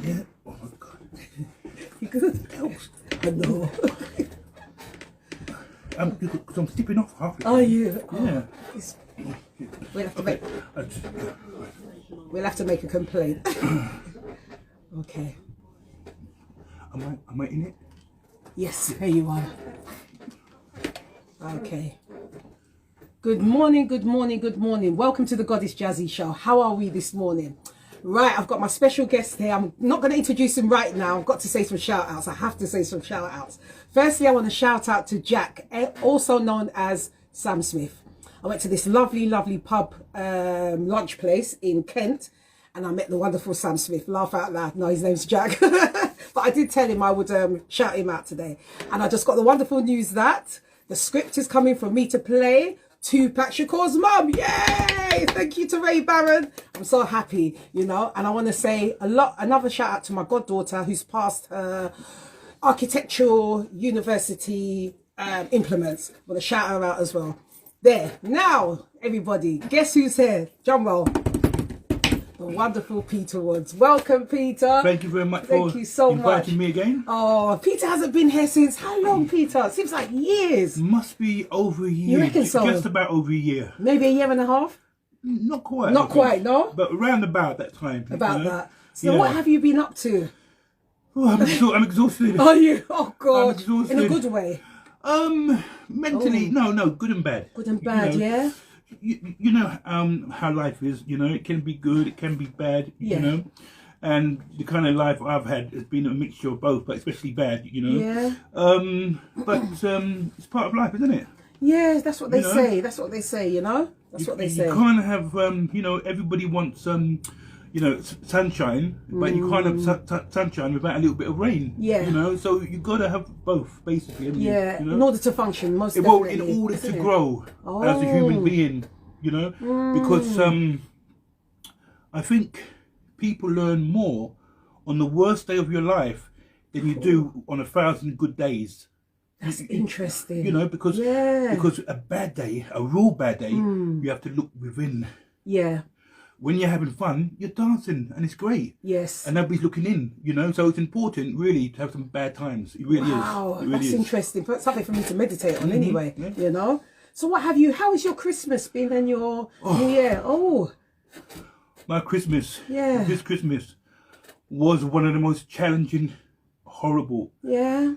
Yeah. Oh my God. You good? I know. Because I'm stepping off halfway. Are you? Yeah. We'll have to make. We'll have to make a complaint. Okay. Am I in it? Yes, here you are. Okay. Good morning, good morning, good morning. Welcome to the Goddess Jazzy Show. How are we this morning? Right, I've got my special guest here. I'm not going to introduce him right now. I've got to say some shout outs. I have to say some shout outs. Firstly, I want to shout out to Jack, also known as Sam Smith. I went to this lovely, lovely pub lunch place in Kent, and I met the wonderful Sam Smith. Laugh out loud. No, his name's Jack. But I did tell him I would shout him out today. And I just got the wonderful news that the script is coming for me to play Tupac Shakur's mum. Yay! Thank you to Ray Barron. I'm so happy, you know. And I want to say another shout out to my goddaughter who's passed her architectural university implements. I want to shout her out as well. There. Now, everybody, guess who's here? Drum roll. The wonderful Peter Woods. Welcome, Peter. Thank you very much Thank for you so inviting much. me again. Oh, Peter hasn't been here since how long, Peter? It seems like years. Must be over a year. You reckon so? Just about over a year. Maybe a year and a half? Not quite. Not quite, no? But around about that time. About you know? that. So Yeah. what have you been up to? Oh, I'm exhausted. Are you? Oh, I'm God. exhausted. In a good way? Mentally, no, good and bad. Good and bad, You know, yeah? You know how life is, you know, it can be good, it can be bad, Yeah. you know, and the kind of life I've had has been a mixture of both, but especially bad, you know. Yeah. But it's part of life, isn't it? Yeah, that's what they You know? say. That's what they say, you know? That's what they say. You can't have, you know, everybody wants, you know, sunshine, but you can't have sunshine without a little bit of rain. Yeah. You know, so you got to have both, basically. haven't you? Yeah, You know? in order to function, most Well, definitely. in order isn't to it? grow as a human Oh. being, you know, because I think people learn more on the worst day of your life than you do on 1,000 good days. That's interesting. You know, because a bad day, a real bad day, you have to look within. Yeah, When you're having fun, you're dancing and it's great. yes. And nobody's looking in, you know, so it's important really to have some bad times. It really Wow, is. It really that's is. interesting. But something for me to meditate on anyway, you know? So how has your Christmas been and your New Year? Oh, My Christmas, Yeah. this Christmas was one of the most challenging, horrible, yeah.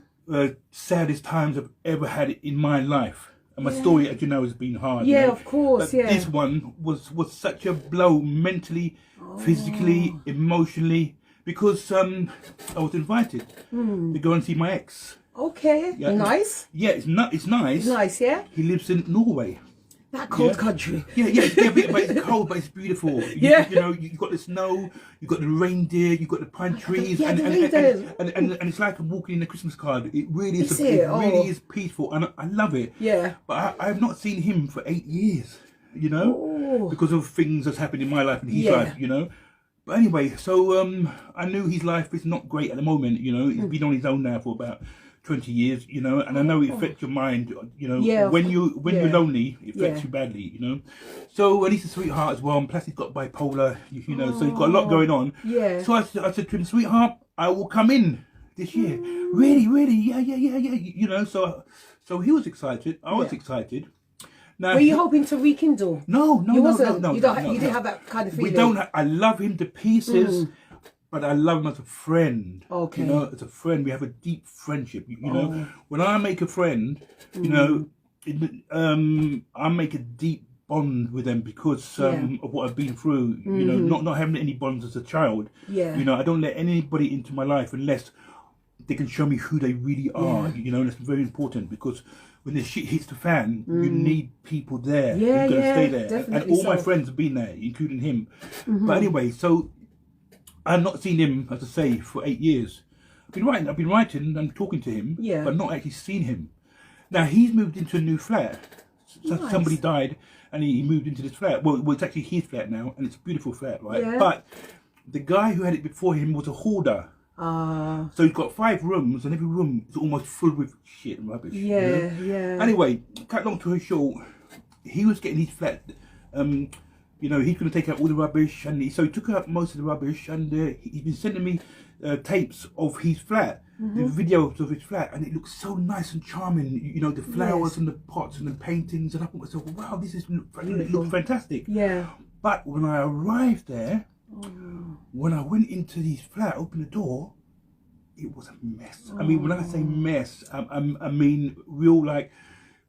saddest times I've ever had in my life. And my story, as you know, has been hard. Yeah, you know? of course, But yeah. this one was such a blow mentally, physically, emotionally, because I was invited to go and see my ex. Okay, Yeah. nice. Yeah, it's nice. Nice, yeah? He lives in Norway. That cold Yeah. country. Yeah, but it's cold, but it's beautiful. Yeah. You know, you've got the snow, you've got the reindeer, you've got the pine trees, Yeah, and, the and, reindeer. and it's like walking in a Christmas card. It really is. Is It it? really Oh. is peaceful, and I love it. Yeah. But I have not seen him for 8 years, you know, Oh. because of things that's happened in my life and his Yeah. life, you know. But anyway, so I knew his life is not great at the moment, you know. He's been on his own now for about 20 years, you know, and I know it affects your mind, you know, Yeah, when you're lonely, it affects Yeah. you badly, you know. So, and he's a sweetheart as well, and plus he's got bipolar, you know, so he's got a lot going on. Yeah. So I said to him, sweetheart, I will come in this year. Really, yeah, you know, so he was excited, I was excited. Now, Were you hoping to rekindle? No. You wasn't. No, you didn't have that kind of feeling. we don't. I love him to pieces, but I love him as a friend. Okay. You know, as a friend, we have a deep friendship. You know, when I make a friend, you know, I make a deep bond with them because of what I've been through. You know, not having any bonds as a child. Yeah. You know, I don't let anybody into my life unless they can show me who they really are. You know, and that's very important because when the shit hits the fan, you need people there. Yeah, You've got to yeah, stay there. definitely And all my so. friends have been there, including him. But anyway, so I've not seen him, as I say, for 8 years. I've been writing and talking to him, Yeah. but not actually seen him. Now he's moved into a new flat. So Nice. somebody died and he moved into this flat. Well, it's actually his flat now, and it's a beautiful flat, right? Yeah. But the guy who had it before him was a hoarder. Ah. So he's got 5 rooms, and every room is almost full with shit and rubbish. you Yeah, know? yeah. Anyway, cut long story short, he was getting his flat. You know, he's going to take out all the rubbish, and so he took out most of the rubbish, and he's been sending me tapes of his flat, the videos of his flat, and it looks so nice and charming. You know, the flowers Yes. and the pots and the paintings, and I thought to myself, wow, this is it looks fantastic. Yeah. But when I arrived there, when I went into his flat, opened the door, it was a mess. I mean, when I say mess, I mean real, like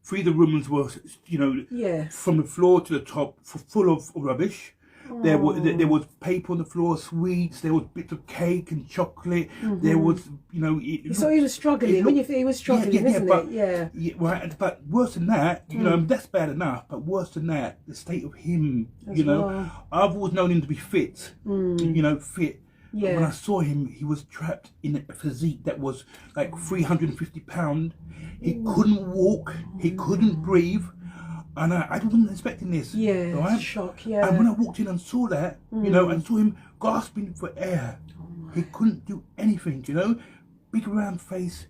3 of the rooms were, you know, Yeah. from the floor to the top, full of rubbish. There was paper on the floor, sweets. There was bits of cake and chocolate. There was, you know. So he was struggling. When you think he was struggling, isn't but, it? Yeah. Right. But worse than that, you know, that's bad enough. But worse than that, the state of him. You know, well. I've always known him to be fit. You know, fit. Yeah. But when I saw him, he was trapped in a physique that was like 350 pounds. He couldn't walk. He couldn't breathe. And I wasn't expecting this. Yeah, right? shock, yeah. And when I walked in and saw that, you know, and saw him gasping for air, he couldn't do anything, you know. Big round face.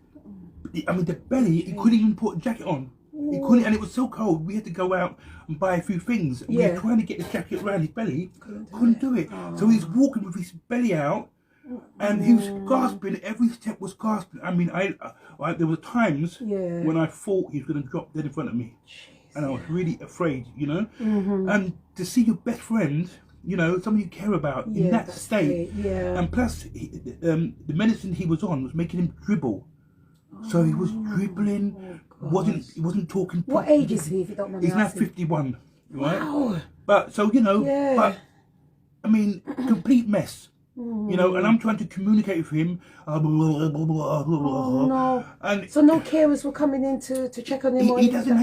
I mean, the belly, he couldn't even put a jacket on. He couldn't, and it was so cold, we had to go out and buy a few things. We were trying to get the jacket around his belly, couldn't do it. So he's walking with his belly out, and he was gasping. Every step was gasping. I mean, there were times when I thought he was going to drop dead in front of me. And I was really afraid, you know. And to see your best friend, you know, someone you care about in that state. And plus, the medicine he was on was making him dribble. So he was dribbling, he wasn't talking. What age is he, if you don't mind me He's now asking? 51, right? Wow. But, so, you know, Yeah. but, I mean, complete mess. You know, and I'm trying to communicate with him. Oh no! And So no carers were coming in to check on him. he doesn't.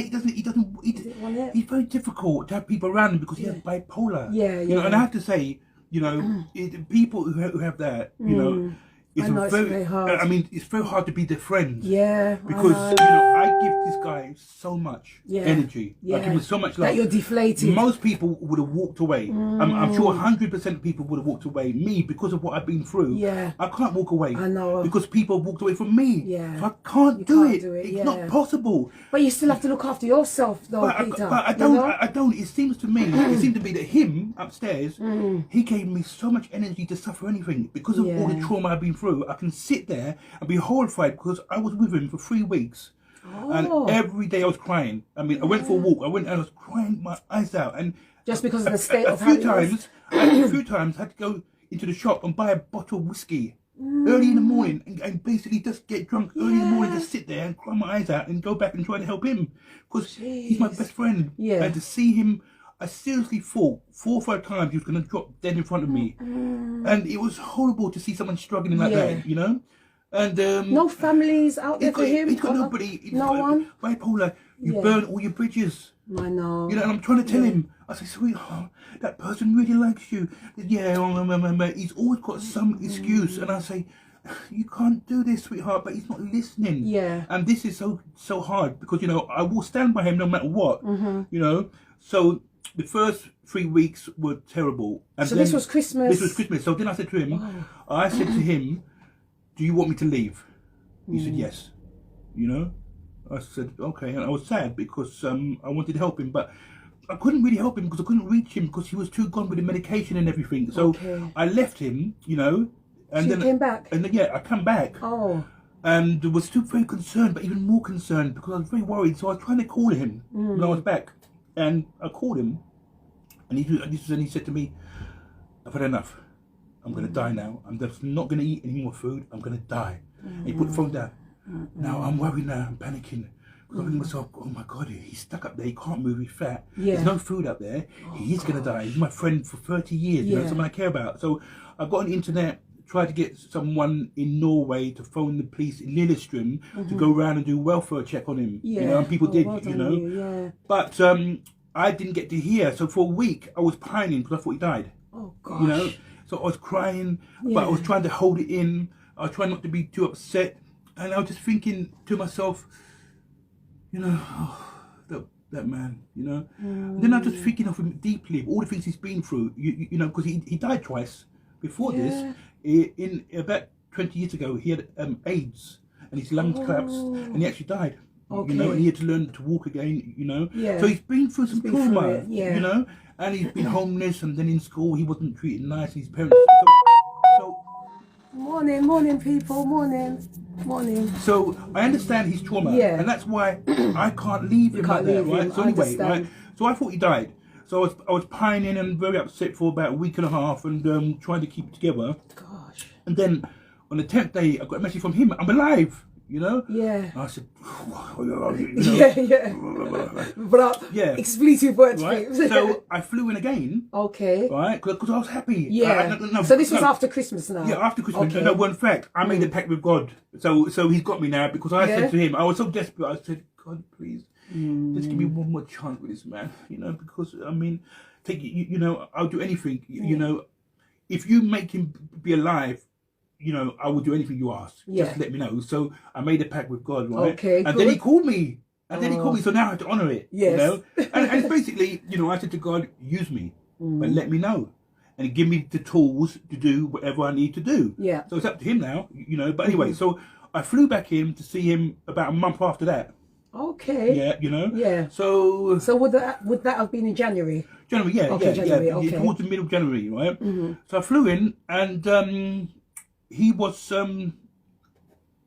He's very difficult to have people around him because he has bipolar. Yeah, You know, and I have to say, you know, people who have that, you know, it's very hard. I mean, it's very hard to be their friend. Yeah, Because you know, I give this guy so much energy. I give him so much love. That you're deflated. Most people would have walked away. I'm sure 100% of people would have walked away. Me, because of what I've been through, I can't walk away. I know. Because people have walked away from me. Yeah. So I can't do it. do it, It's not possible. But you still have to look after yourself, though, Peter. But I don't. I don't. It seems to me. It seemed to be that him upstairs, he gave me so much energy to suffer anything because of all the trauma I've been through. I can sit there and be horrified because I was with him for 3 weeks, and every day I was crying. I mean, I went for a walk. I went and I was crying my eyes out, and Just because of the state of a few times I had to go into the shop and buy a bottle of whiskey early in the morning and basically just get drunk early in the morning, just sit there and cry my eyes out and go back and try to help him because he's my best friend. And to see him, I seriously thought 4 or 5 times he was going to drop dead in front of me, and it was horrible to see someone struggling like that, you know. And no families out there for him. He's got nobody. No one. Bipolar. You burn all your bridges. I know. You know, and I'm trying to tell him. I say, sweetheart, that person really likes you. Yeah, he's always got some excuse, and I say, you can't do this, sweetheart. But he's not listening. Yeah. And this is so hard because you know I will stand by him no matter what. You know, so. The first 3 weeks were terrible. And So then, this was Christmas? This was Christmas. So then I said to him, I said to him, do you want me to leave? He said, yes. You know? I said, okay. And I was sad because I wanted to help him, but I couldn't really help him because I couldn't reach him because he was too gone with the medication and everything. So I left him, you know. And So then you came back? And then, I come back. Oh. And was still very concerned, but even more concerned because I was very worried. So I was trying to call him when I was back. And I called him, and he said to me, I've had enough. I'm going to die now. I'm just not going to eat any more food. I'm going to die. And he put the phone down. Now I'm worried now. I'm panicking. Because I'm thinking to myself, oh my God, he's stuck up there. He can't move. He's fat. There's no food up there. He is going to die. He's my friend for 30 years. You know, someone I care about. So I got on the internet, tried to get someone in Norway to phone the police in Lillestrøm to go around and do welfare check on him. You know, and people did, you know. But I didn't get to hear. So for a week, I was pining because I thought he died. Oh, gosh. You know, so I was crying, but I was trying to hold it in. I was trying not to be too upset. And I was just thinking to myself, you know, that man, you know. And then I'm just thinking of him deeply, all the things he's been through, you know, because he died twice before this. In about 20 years ago, he had AIDS and his lungs collapsed and he actually died. You know, and he had to learn to walk again, you know. So he's been through some trauma, you know, and he's been homeless, and then in school he wasn't treated nice, and his parents. So morning, people, morning. So I understand his trauma, and that's why I can't leave him like that, right? So anyway, right? So I thought he died. So I was pining and very upset for about a week and a half, and trying to keep it together. Gosh. And then on the 10th day, I got a message from him. I'm alive. You know? Yeah. And I said, But expletive words. Right? So I flew in again. Okay. Right? Because I was happy. Yeah. So this was after Christmas now? Yeah, after Christmas. No, in fact, I made a pact with God. So he's got me now, because I said to him, I was so desperate, I said, God, please, just give me one more chance with this man. You know, because, I mean, you know, I'll do anything. You know, if you make him be alive, you know, I will do anything you ask. Just let me know. So I made a pact with God, right? Okay. And then he called me. So now I have to honour it. Yes. You know? and it's basically, you know, I said to God, use me, but let me know. And give me the tools to do whatever I need to do. Yeah. So it's up to him now, you know. But anyway, so I flew back in to see him about a month after that. Okay. Yeah, you know. Yeah. So would that have been in January? January, January, okay. Towards the middle of January, right? So I flew in, and he was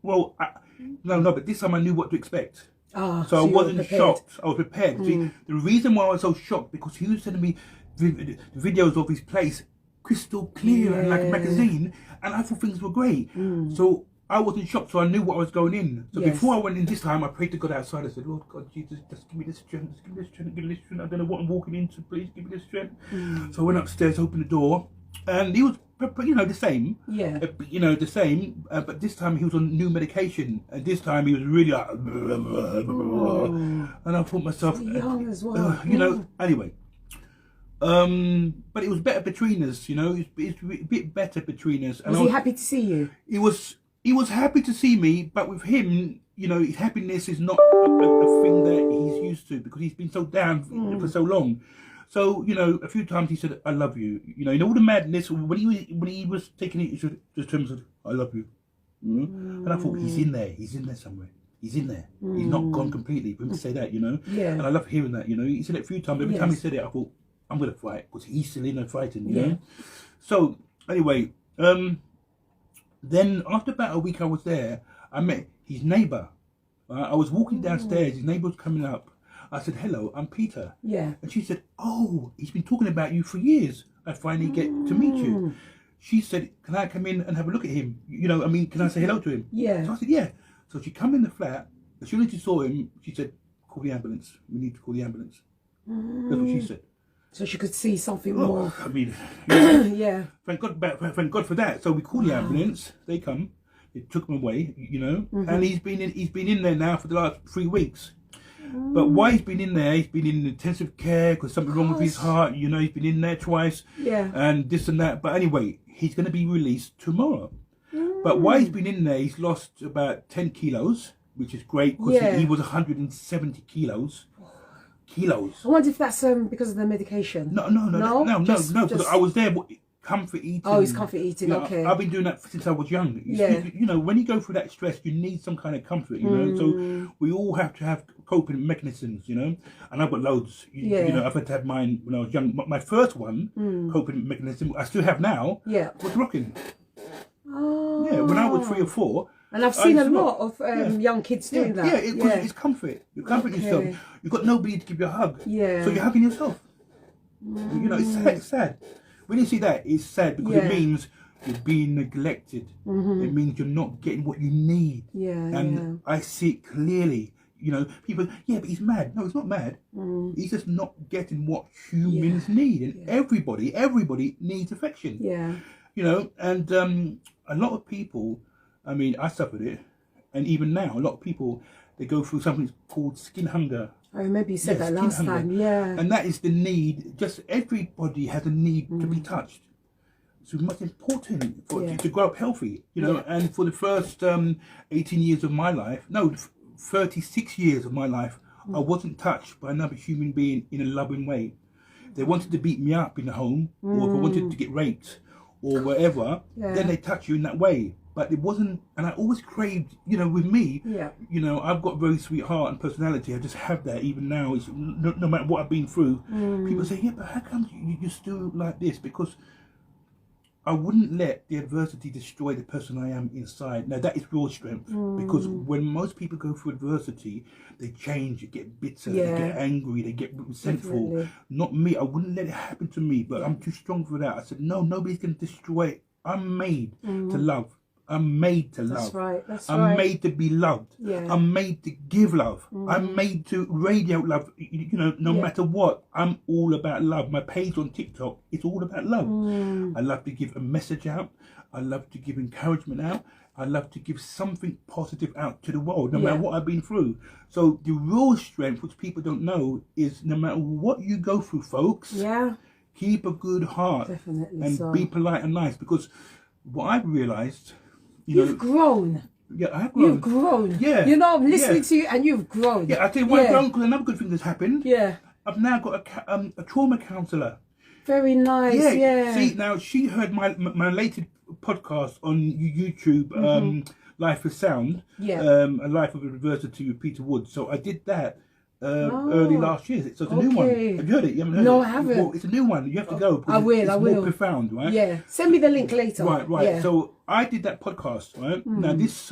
but this time I knew what to expect. So I wasn't shocked. I was prepared. See, the reason why I was so shocked, because he was sending me the videos of his place crystal clear and like a magazine, and I thought things were great. So I wasn't shocked, so I knew what I was going in. So before I went in this time, I prayed to God outside. I said, Lord God, Jesus, just give me this strength, just give me this strength, give me this strength. I don't know what I'm walking into, please give me this strength. So I went upstairs, opened the door, and he was, you know, the same. Yeah. You know, the same, but this time he was on new medication, and this time he was really like, and I thought myself, young as well. You know, anyway. But it was better between us, you know. It's a bit better between us. Was he happy to see you? He was happy to see me, but with him, you know, his happiness is not a thing that he's used to, because he's been so down for so long. So, you know, a few times he said, I love you. You know, in all the madness, when he was taking it, he said, just to him, said, I love you. And I thought, he's in there somewhere. He's in there. He's not gone completely. For him to say that, you know. Yeah. And I love hearing that, you know. He said it a few times. Every time he said it, I thought, I'm going to fight, because he's still in there fighting, you know. So, anyway, then after about a week I was there, I met his neighbour. I was walking downstairs, his neighbour was coming up. I said, hello, I'm Peter. Yeah. And she said, oh, he's been talking about you for years. I finally get to meet you. She said, can I come in and have a look at him? You know, I mean, can I say hello to him? Yeah. So I said, yeah. So she come in the flat. As soon as she saw him, she said, call the ambulance. We need to call the ambulance. That's what she said. So she could see something more. I mean, yeah. Thank God for that. So we called the ambulance. They come. They took him away, you know. And he's been in there now for the last 3 weeks. But why he's been in there? He's been in intensive care because something wrong with his heart. You know, he's been in there twice. Yeah. And this and that. But anyway, he's going to be released tomorrow. But why he's been in there? He's lost about 10 kilos, which is great, because he was 170 kilos. I wonder if that's because of the medication. No. Because I was there. Comfort eating. Oh, it's comfort eating. You know, okay. I've been doing that since I was young. You know, when you go through that stress, you need some kind of comfort. You know, so we all have to have coping mechanisms. You know, and I've got loads. You know, I've had to have mine when I was young. My first one, coping mechanism, I still have now. Yeah. Was rocking. Oh. Yeah, when I was 3 or 4. And I've seen a lot of young kids doing that. Yeah, it's comfort. You comfort yourself. You've got nobody to give you a hug. Yeah. So you're hugging yourself. You know, it's sad. When you see that, it's sad, because it means you're being neglected. It means you're not getting what you need. And I see it clearly. You know, people, but he's mad. No, he's not mad. He's just not getting what humans need. And everybody needs affection. Yeah. You know, and a lot of people, I mean, I suffered it. And even now, a lot of people, they go through something called skin hunger. I remember you said that last time, And that is the need. Just everybody has a need to be touched. It's much important to grow up healthy, you know. And for the first 18 years of my life, 36 years of my life, I wasn't touched by another human being in a loving way. They wanted to beat me up in the home, or if I wanted to get raped or whatever, then they touch you in that way. But it wasn't, and I always craved, with me, I've got a very sweet heart and personality. I just have that even now. It's no matter what I've been through. People say, yeah, but how come you're still like this? Because I wouldn't let the adversity destroy the person I am inside. Now, that is real strength. Because when most people go through adversity, they change, they get bitter, they get angry, they get resentful. Definitely. Not me. I wouldn't let it happen to me, but I'm too strong for that. I said, no, nobody's going to destroy it. I'm made to love. I'm made to love. That's right. That's I'm right. made to be loved. Yeah. I'm made to give love. I'm made to radiate love. No matter what, I'm all about love. My page on TikTok, it's all about love. I love to give a message out. I love to give encouragement out. I love to give something positive out to the world, no matter what I've been through. So the real strength, which people don't know, is no matter what you go through, folks, keep a good heart. Definitely and be polite and nice. Because what I've realised, you've grown. Yeah, I have grown. You've grown. Yeah. I'm listening to you and you've grown. Yeah, I tell you why I've grown, because another good thing that's happened. Yeah. I've now got a trauma counsellor. Very nice. Yeah. See, now she heard my latest podcast on YouTube, Life is Sound. Yeah. A Life of Adversity with Peter Wood. So I did that early last year. So it's a new one. Have you heard it? You haven't heard it? No, I haven't. Well, it's a new one. You have to go. I will. It's I will. more profound, right? Yeah. Send me the link later. Right. Yeah. So I did that podcast, right? Now this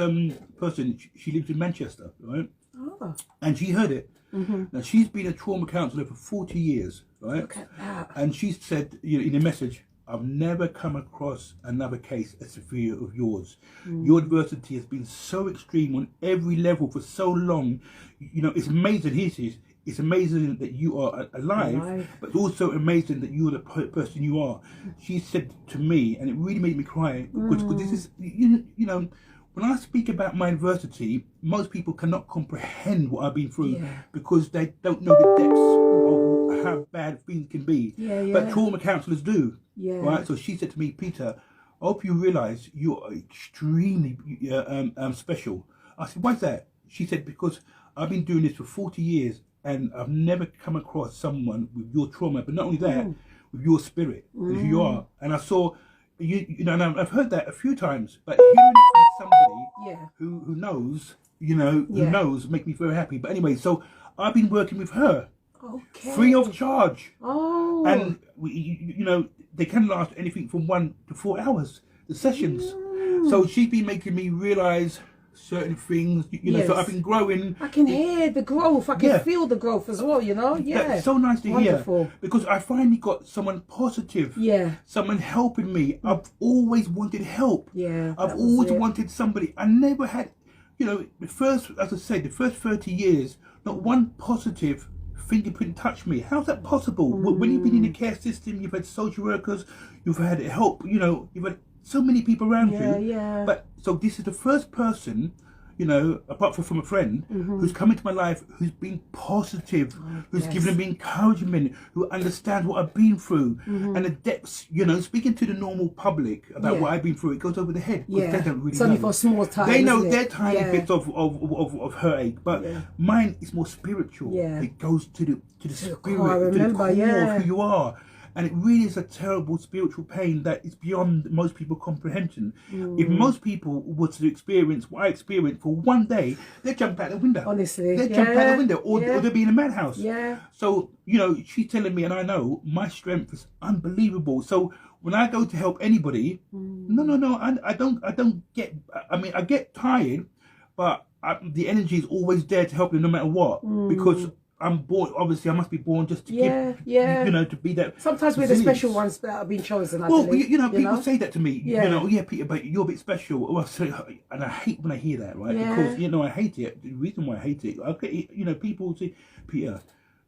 person, she lives in Manchester, right? Oh. And she heard it. Now she's been a trauma counsellor for 40 years, right? Look at that. And she said in a message, I've never come across another case as severe of yours. Your adversity has been so extreme on every level for so long. It's amazing. Here it is. It's amazing that you are alive, but it's also amazing that you're the person you are. She said to me, and it really made me cry, because this is, when I speak about my adversity, most people cannot comprehend what I've been through because they don't know the depths of how bad things can be. But trauma counsellors do. Right? So she said to me, Peter, I hope you realise you're extremely special. I said, why's that? She said, because I've been doing this for 40 years and I've never come across someone with your trauma, but not only that, with your spirit, as who you are. And I saw, and I've heard that a few times, but hearing it from somebody who knows, who knows, make me very happy. But anyway, so I've been working with her. Okay. Free of charge. Oh. And, they can last anything from 1 to 4 hours, the sessions. So she's been making me realise certain things, so I've been growing. I can hear the growth. I can feel the growth as well, Yeah. That's so nice to Wonderful. hear. Because I finally got someone positive. Yeah. Someone helping me. I've always wanted help. Yeah. I've always wanted somebody. I never had, the first 30 years, not one positive fingerprint touched me. How's that possible? When you've been in the care system, you've had social workers, you've had help, you've had so many people around you. Yeah. But so this is the first person, apart from a friend, who's come into my life, who's been positive, who's given me encouragement, who understands what I've been through, and the depths. Speaking to the normal public about what I've been through, it goes over the head. They don't really it's only for a small time. They know their tiny bits of heartache, but mine is more spiritual. It goes to the spirit, to the core of who you are. And it really is a terrible spiritual pain that is beyond most people's comprehension. If most people were to experience what I experienced for one day, they'd jump out the window. Honestly. They'd jump out the window, or they'd be in a madhouse. Yeah. So, she's telling me, and I know, my strength is unbelievable. So when I go to help anybody, I don't get, I get tired, but the energy is always there to help them no matter what. Because I'm born, obviously I must be born just to give, to be that. Sometimes we're the special ones that have been chosen, I believe. People say that to me, Peter, but you're a bit special. Well, and I hate when I hear that, right? Because, I hate it. The reason why I hate it, people say, Peter,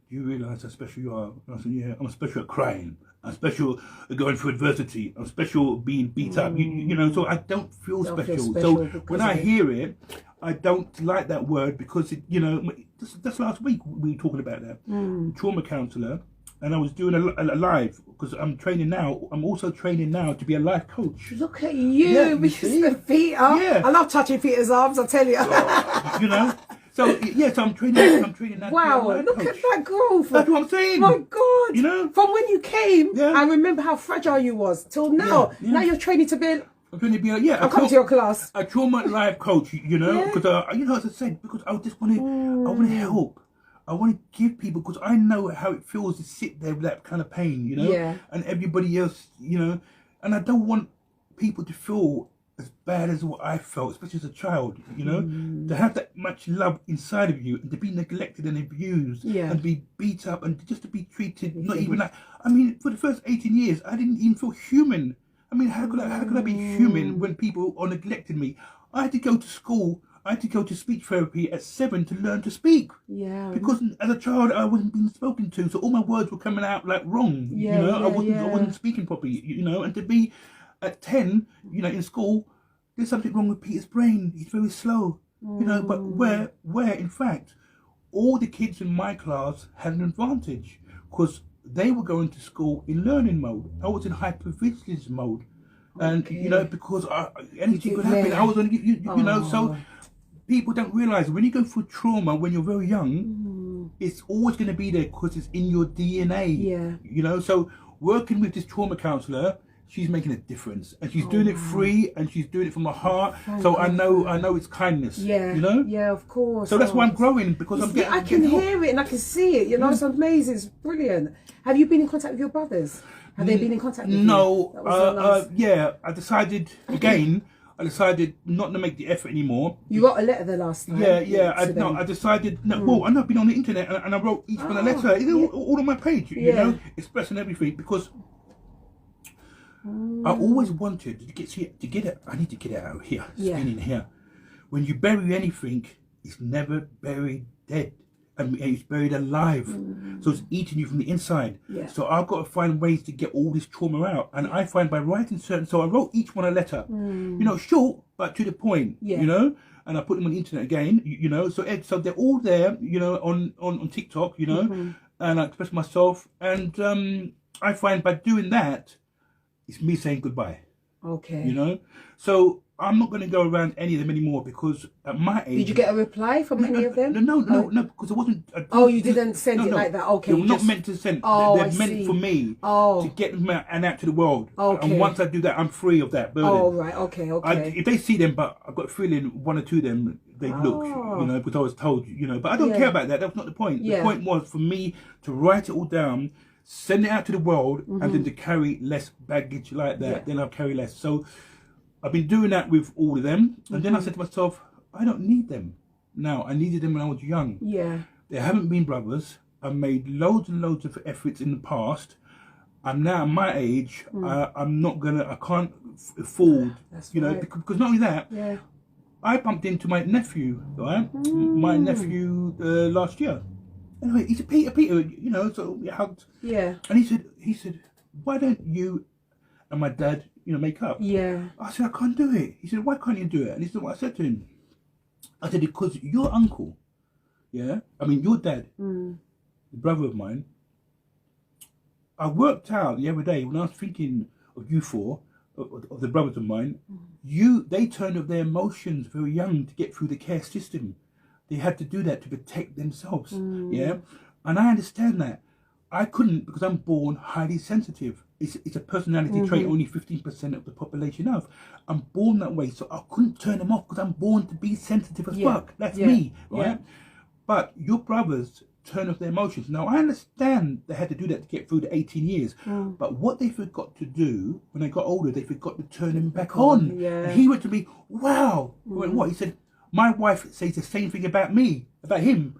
do you realise how special you are? And I said, yeah, I'm special at crying. I'm special at going through adversity. I'm special at being beat up. So I don't feel special. So when I hear it, I don't like that word because, just last week we were talking about that. Trauma counsellor, and I was doing a live because I'm training now. I'm also training now to be a life coach. Look at you, Mr. Peter. I love touching Peter's arms, I tell you. So I'm training that. Wow, life look coach. at that growth. That's what I'm saying. My God. You know? From when you came, Yeah. I remember how fragile you was till now. Yeah. Now you're training to be. I'm trying to be I'll come to your class. a trauma life coach, you know, Yeah. because as I said, because I just want to, I want to help. I want to give people, because I know how it feels to sit there with that kind of pain, you know, Yeah. and everybody else, you know, and I don't want people to feel as bad as what I felt, especially as a child, you know, to have that much love inside of you and to be neglected and abused Yeah. and be beat up and just to be treated, not even like, I mean, for the first 18 years, I didn't even feel human. I mean, how could I be human when people are neglecting me? I had to go to school. I had to go to speech therapy at 7 to learn to speak. Yeah. Because as a child, I wasn't being spoken to, so all my words were coming out like wrong. Yeah, you know, I yeah. wasn't speaking properly. You know, and to be at 10, you know, in school, there's something wrong with Peter's brain. He's very slow. You know, but where in fact, all the kids in my class had an advantage because they were going to school in learning mode. I was in hypervigilance mode. And, you know, because anything could happen. I was on, you know, so people don't realise when you go through trauma when you're very young, it's always going to be there because it's in your DNA. Yeah. You know, so working with this trauma counsellor, she's making a difference, and she's doing it free, and she's doing it from her heart. So I know it's kindness. Yeah. You know. Yeah, of course. So that's why I'm growing, because I'm getting. I can hear it and I can see it. You know, it's amazing. It's brilliant. Have you been in contact with your brothers? Have they been in contact with you? No. That was the last- Yeah, I decided not to make the effort anymore. You wrote a letter the last time. Yeah. to them. I decided. No, well, I've been on the internet and I wrote each one a letter. You know, all on my page. You know, expressing everything because I always wanted to get it. I need to get it out here. It's been in here. When you bury anything, it's never buried dead. And it's buried alive, so it's eating you from the inside. Yeah. So I've got to find ways to get all this trauma out, and I find by writing certain. So I wrote each one a letter, you know, short but to the point, you know, and I put them on the internet again, you know. So they're all there, you know, on TikTok, you know, and I express myself, and I find by doing that, it's me saying goodbye. Okay. You know, so I'm not going to go around any of them anymore because at my age. Did you get a reply from any of them? No, because it wasn't. You didn't send it like that. Okay. They were not meant to send. Oh, They're meant for me to get them out and out to the world. Okay. And once I do that, I'm free of that burden. Oh, right. Okay. If they see them, but I've got a feeling one or two of them, they look, you know, because I was told, you know. But I don't care about that. That's not the point. The point was for me to write it all down, send it out to the world, and then to carry less baggage like that. Then I'll carry less. So I've been doing that with all of them, and then I said to myself, I don't need them now. I needed them when I was young. Yeah. They haven't been brothers. I've made loads and loads of efforts in the past. I'm now at my age. I can't afford, you know, because not only that, I bumped into my nephew, right? My nephew last year. Anyway, he's a Peter, you know, so we hugged. Yeah. And he said, why don't you and my dad, you know, make up? Yeah. I said, I can't do it. He said, why can't you do it? And he said, what I said to him. I said, because your uncle, your dad, the brother of mine, I worked out the other day when I was thinking of you four, of the brothers of mine, they turned off their emotions very young to get through the care system. They had to do that to protect themselves, And I understand that. I couldn't because I'm born highly sensitive. It's a personality trait only 15% of the population have. I'm born that way, so I couldn't turn them off because I'm born to be sensitive as fuck. That's me, right? But your brothers turn off their emotions. Now, I understand they had to do that to get through the 18 years. But what they forgot to do when they got older, they forgot to turn them back on. Yeah. And he went to me, wow. I went, what? He said, my wife says the same thing about me, about him.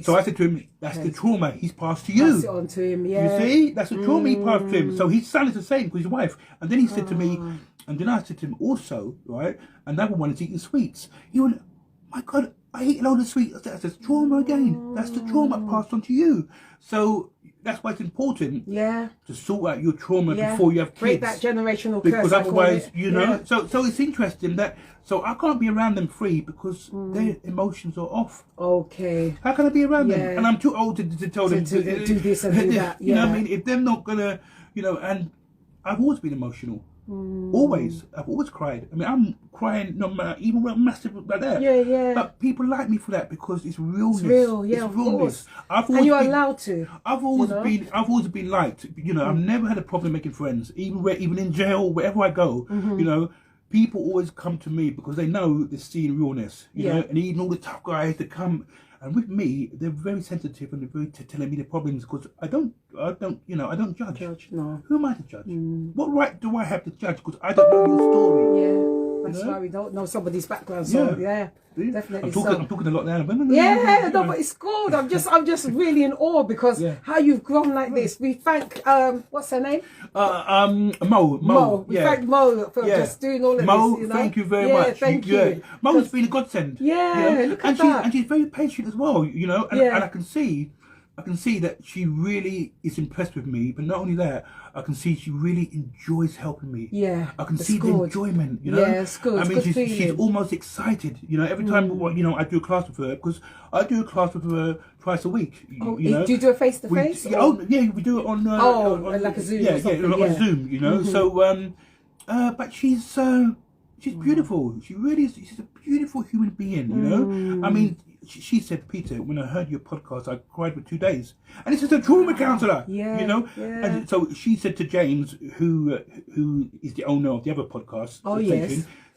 So I said to him, that's the trauma he's passed to you. Pass it on to him, You see? That's the trauma he passed to him. So his son is the same because his wife. And then he said to me, and then I said to him also, right, another one is eating sweets. He went, my God, I eat a load of sweets. That's trauma again. That's the trauma passed on to you. So that's why it's important to sort out your trauma before you have kids. Break that generational curse. Because otherwise, you know, so it's interesting that, so I can't be around them free because their emotions are off. Okay. How can I be around them? And I'm too old to tell them to do this and do that. You know what I mean? If they're not going to, you know, and I've always been emotional. Always. I've always cried. I mean, I'm crying no matter, even when I'm massive like that. Yeah. But people like me for that because it's realness. It's real, yeah, it's of realness. course. And you're allowed to. I've always been liked. You know, I've never had a problem making friends. Even in jail, wherever I go, you know, people always come to me because they know they're seeing realness. You know, and even all the tough guys that come. And with me, they're very sensitive and they're very telling me the problems because I don't judge. No. Who am I to judge? What right do I have to judge? Because I don't know your story. Yeah, that's why we don't know somebody's background. So definitely. I'm talking a lot now. But it's good. I'm just really in awe because how you've grown like this. We thank what's her name? Mo. We thank Mo for just doing all of Mo, this. You know? thank you very much. Thank you. Mo's been a godsend. Look at that. And she's very patient as well. You know, and I can see that she really is impressed with me, but not only that, I can see she really enjoys helping me. I can see the enjoyment, you know. Yeah, it's good. I mean, she's almost excited, you know, every time you know I do a class with her because I do a class with her twice a week. You know? Do you do a face to face? We do it on like a Zoom. on Zoom, you know. So, but she's beautiful. She really is. She's a beautiful human being, you know. I mean. She said, Peter, when I heard your podcast, I cried for 2 days. And this is a trauma counsellor, you know. And so she said to James, who is the owner of the other podcast,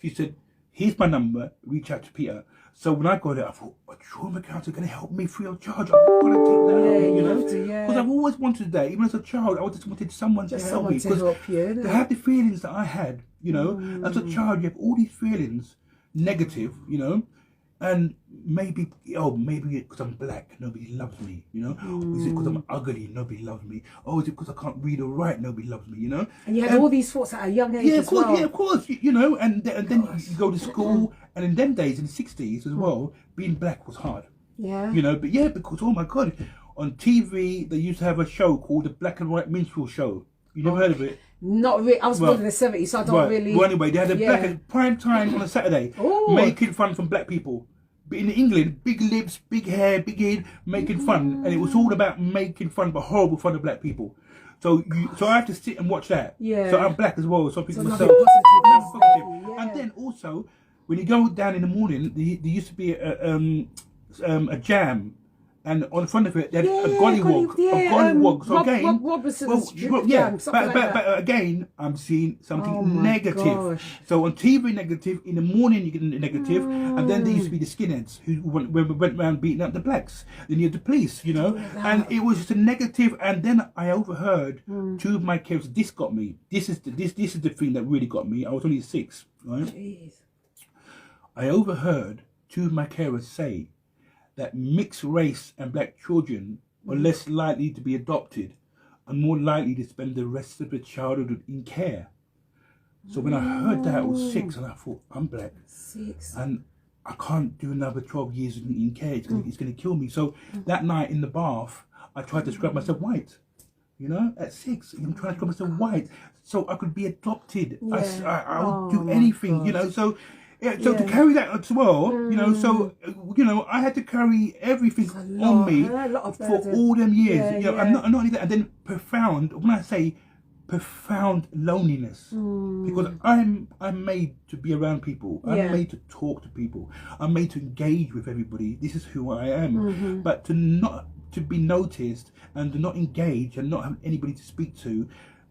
she said, here's my number, reach out to Peter. So when I got it, I thought, a trauma counsellor going to help me free of charge. I'm going to take that out, you know. Because I've always wanted that. Even as a child, I just wanted someone to help me. Because to have the feelings that I had, you know, as a child, you have all these feelings, negative, you know. And maybe because I'm black, nobody loves me, you know? Is it because I'm ugly, nobody loves me? Oh, is it because I can't read or write, nobody loves me, you know? And you had all these thoughts at a young age as well. Yeah, of course, you know, and then you go to school, and in them days, in the 60s as well, being black was hard. Yeah. You know, but because, oh my God, on TV, they used to have a show called the Black and White Minstrel Show. You never heard of it? Not really. I was born in the 70s, so I don't really. Well, anyway, they had a black and prime time on a Saturday, making fun from black people. But in England, big lips, big hair, big head, making fun, and it was all about making fun, but horrible fun of black people. So I have to sit and watch that. So I'm black as well. So I think myself. And then also, when you go down in the morning, there used to be a jam. And on the front of it, they had a gollywog. So again, but again, I'm seeing something negative. So on TV, negative. In the morning, you get negative. And then there used to be the skinheads who went around beating up the blacks. Then you had the police, you know. And it was just a negative. And then I overheard two of my characters. This got me. This is the thing that really got me. I was only 6, right? Jeez. I overheard two of my carers say that mixed race and black children are less likely to be adopted and more likely to spend the rest of their childhood in care. So when I heard that, I was 6 and I thought, I'm black. 6. And I can't do another 12 years in care. It's going to kill me. So that night in the bath, I tried to scrub myself white. You know, at 6, I'm trying to scrub myself white so I could be adopted. I would do anything, you know. So to carry that as well, you know, so, you know, I had to carry everything on me for all them years. You know, I'm not only that, and then profound, when I say profound loneliness, because I'm made to be around people. I'm made to talk to people. I'm made to engage with everybody. This is who I am. But to be noticed and to not engage and not have anybody to speak to,